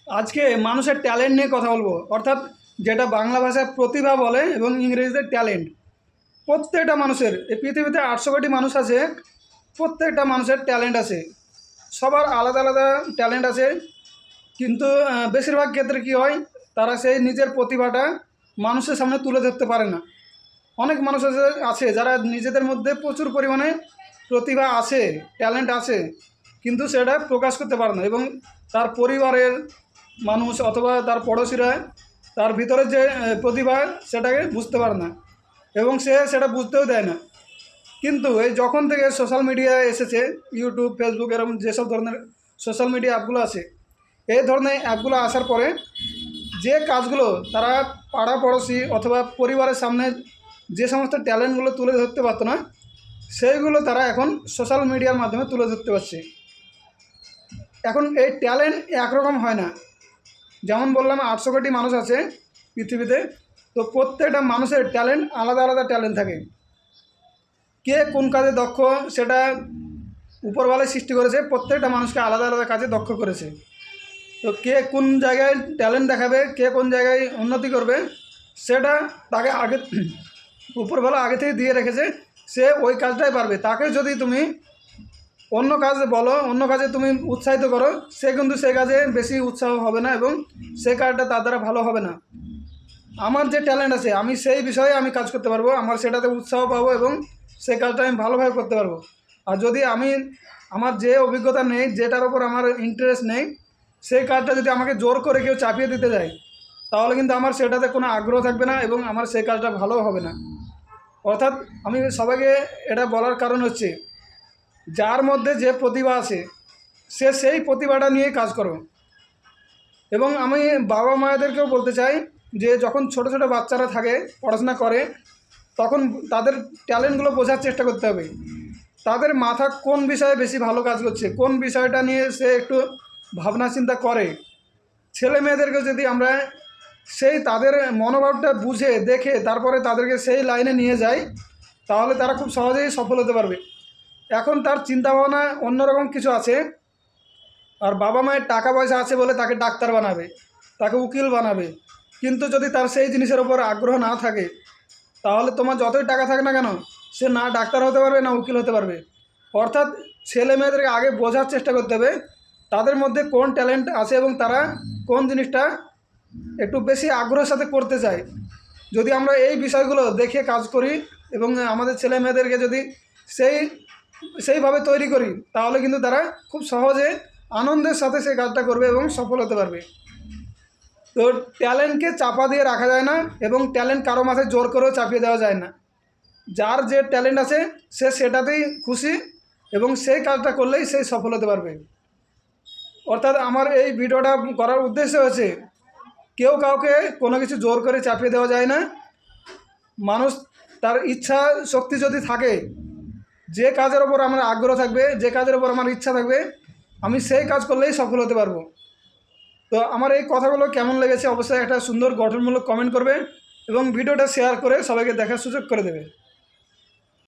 আজকে মানুষের ট্যালেন্ট নিয়ে কথা বলবো, অর্থাৎ যেটা বাংলা ভাষায় প্রতিভা বলে এবং ইংরেজিতে ট্যালেন্ট। প্রত্যেকটা মানুষের, এই পৃথিবীতে 800 কোটি মানুষ আছে, প্রত্যেকটা মানুষের ট্যালেন্ট আছে। সবার আলাদা আলাদা ট্যালেন্ট আছে, কিন্তু বেশিরভাগ ক্ষেত্রে কী হয়, তারা সেই নিজের প্রতিভাটা মানুষের সামনে তুলে ধরতে পারে না। অনেক মানুষ আছে যারা নিজেদের মধ্যে প্রচুর পরিমাণে প্রতিভা আছে, ট্যালেন্ট আছে, কিন্তু সেটা প্রকাশ করতে পারে না, এবং তার পরিবারের মানুষ অথবা তার পড়োশিরা তার ভিতরে যে প্রতিভা সেটাকে বুঝতে পারে না, এবং সে সেটা বুঝতেও দেয় না। কিন্তু এই যখন থেকে সোশ্যাল মিডিয়া এসেছে, ইউটিউব, ফেসবুক, এরকম যেসব ধরনের সোশ্যাল মিডিয়া অ্যাপগুলো আছে, এই ধরনের অ্যাপগুলো আসার পরে যে কাজগুলো তারা পাড়া পড়োশি অথবা পরিবারের সামনে যে সমস্ত ট্যালেন্টগুলো তুলে ধরতে পারতো না, সেইগুলো তারা এখন সোশ্যাল মিডিয়ার মাধ্যমে তুলে ধরতে পারছে। এখন এই ট্যালেন্ট একরকম হয় না। যেমন বললাম, 800 কোটি মানুষ আছে পৃথিবীতে, তো প্রত্যেকটা মানুষের ট্যালেন্ট আলাদা আলাদা ট্যালেন্ট থাকে। কে কোন কাজে দক্ষ সেটা উপরওয়ালাই সৃষ্টি করেছে, প্রত্যেকটা মানুষকে আলাদা আলাদা কাজে দক্ষ করেছে। তো কে কোন জায়গায় ট্যালেন্ট দেখাবে, কে কোন জায়গায় উন্নতি করবে, সেটা তাকে আগে উপরওয়ালা আগে থেকে দিয়ে রেখেছে। সে ওই কাজটাই পারবে। তাকে যদি তুমি অন্য কাজ বলো, অন্য কাজে তুমি উৎসাহিত করো, সে কিন্তু সে কাজে বেশি উৎসাহ হবে না, এবং সে কাজটা তার দ্বারা ভালো হবে না। আমার যে ট্যালেন্ট আছে, আমি সেই বিষয়ে আমি কাজ করতে পারবো, আমার সেটাতে উৎসাহ পাবো, এবং সেই কাজটা আমি ভালোভাবে করতে পারবো। আর যদি আমার যে অভিজ্ঞতা নেই, যেটার ওপর আমার ইন্টারেস্ট নেই, সেই কাজটা যদি আমাকে জোর করে কেউ চাপিয়ে দিতে যায়, তাহলে কিন্তু আমার সেটাতে কোনো আগ্রহ থাকবে না, এবং আমার সেই কাজটা ভালো হবে না। অর্থাৎ আমি সবাইকে এটা বলার কারণ হচ্ছে, যার মধ্যে যে প্রতিভা আছে সে সেই প্রতিভাটা নিয়ে কাজ করো। এবং আমি বাবা মায়েদেরকেও বলতে চাই যে, যখন ছোট ছোট বাচ্চারা থাকে, পড়াশোনা করে, তখন তাদের ট্যালেন্টগুলো বোঝার চেষ্টা করতে হবে। তাদের মাথা কোন বিষয়ে বেশি ভালো কাজ করছে, কোন বিষয়টা নিয়ে সে একটু ভাবনা চিন্তা করে। ছেলে মেয়েদেরকে যদি আমরা সেই তাদের মনোভাবটা বুঝে দেখে তারপরে তাদেরকে সেই লাইনে নিয়ে যাই, তাহলে তারা খুব সহজেই সফল হতে পারবে। এখন তার চিন্তাভাবনা অন্যরকম কিছু আছে, আর বাবা মায়ের টাকা পয়সা আছে বলে তাকে ডাক্তার বানাবে, তাকে উকিল বানাবে। কিন্তু যদি তার সেই জিনিসের ওপর আগ্রহ না থাকে, তাহলে তোমার যতই টাকা থাকে না কেন, সে না ডাক্তার হতে পারবে, না উকিল হতে পারবে। অর্থাৎ ছেলে মেয়েদেরকে আগে বোঝার চেষ্টা করতে হবে তাদের মধ্যে কোন ট্যালেন্ট আছে, এবং তারা কোন জিনিসটা একটু বেশি আগ্রহের সাথে করতে চায়। যদি আমরা এই বিষয়গুলো দেখে কাজ করি, এবং আমাদের ছেলে মেয়েদেরকে যদি সেইভাবে তৈরি করি, তাহলে কিন্তু তারা খুব সহজে আনন্দের সাথে সেই কাজটা করবে এবং সফল হতে পারবে। তো ট্যালেন্টকে চাপা দিয়ে রাখা যায় না, এবং ট্যালেন্ট কারো মাথায় জোর করেও চাপিয়ে দেওয়া যায় না। যার যে ট্যালেন্ট আছে সে সেটাতেই খুশি, এবং সেই কাজটা করলেই সে সফল হতে পারবে। অর্থাৎ আমার এই ভিডিওটা করার উদ্দেশ্য হচ্ছে, কেউ কাউকে কোনো কিছু জোর করে চাপিয়ে দেওয়া যায় না। মানুষ তার ইচ্ছা শক্তি যদি থাকে, যে কাজের ওপর আমার আগ্রহ থাকবে, যে কাজের ওপর আমার ইচ্ছা থাকবে, আমি সেই কাজ করলেই সফল হতে পারবো। তো আমার এই কথাগুলো কেমন লেগেছে অবশ্যই একটা সুন্দর গঠনমূলক কমেন্ট করবে, এবং ভিডিওটা শেয়ার করে সবাইকে দেখার সুযোগ করে দেবে।